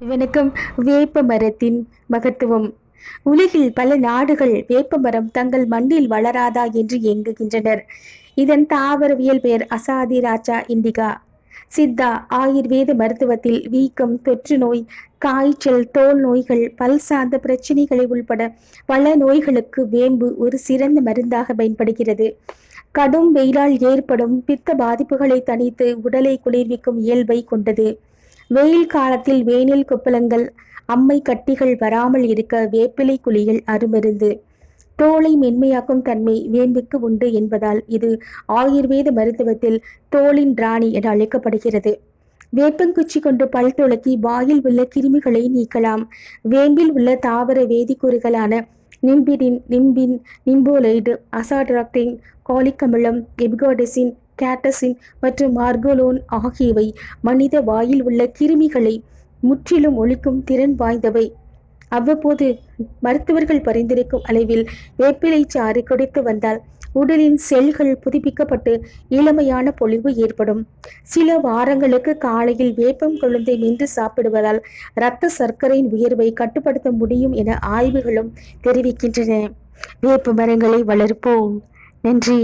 வணக்கம். வேப்ப மரத்தின் மகத்துவம். உலகில் பல நாடுகள் வேப்ப மரம் தங்கள் மண்ணில் வளராதா என்று ஏங்குகின்றனர். இதன் தாவரவியல் பெயர் அசாதிராச்சா இண்டிகா. சித்தா ஆயுர்வேத மருத்துவத்தில் வீக்கம், தொற்று நோய், காய்ச்சல், தோல் நோய்கள், பல் சார்ந்த பிரச்சனைகளை உள்பட பல நோய்களுக்கு வேம்பு ஒரு சிறந்த மருந்தாக பயன்படுகிறது. கடும் வெயிலால் ஏற்படும் பித்த பாதிப்புகளை தணித்து உடலை குளிர்விக்கும் இயல்பை கொண்டது. வெயில் காலத்தில் வேனில் கொப்பளங்கள், அம்மை கட்டிகள் வராமல் இருக்க வேப்பிலை குளியல் அருமருந்து. தோலை மென்மையாக்கும் தன்மை வேம்புக்கு உண்டு என்பதால் இது ஆயுர்வேத மருத்துவத்தில் தோலின் ராணி என அழைக்கப்படுகிறது. வேப்பங்குச்சி கொண்டு பல் துளக்கி வாயில் உள்ள கிருமிகளை நீக்கலாம். வேம்பில் உள்ள தாவர வேதிக்கூறுகளான நிம்பின், நிம்போலைடு, அசாட்ராக்டின், காலிக் அமிலம், எபிகாடெசின், கேட்டசின் மற்றும் மார்கோலோன் ஆகியவை மனித வாயில் உள்ள கிருமிகளை முற்றிலும் ஒழிக்கும் திறன் வாய்ந்தவை. அவ்வப்போது மருத்துவர்கள் பரிந்துரைக்கும் அளவில் வேப்பிலை சாறு குடித்து வந்தால் உடலின் செல்கள் புதுப்பிக்கப்பட்டு இளமையான பொலிவு ஏற்படும். சில வாரங்களுக்கு காலையில் வேப்பம் கொழுந்தை மென்று சாப்பிடுவதால் இரத்த சர்க்கரையின் உயர்வை கட்டுப்படுத்த முடியும் என ஆய்வுகளும் தெரிவிக்கின்றன. வேப்ப மரங்களை வளர்ப்போம். நன்றி.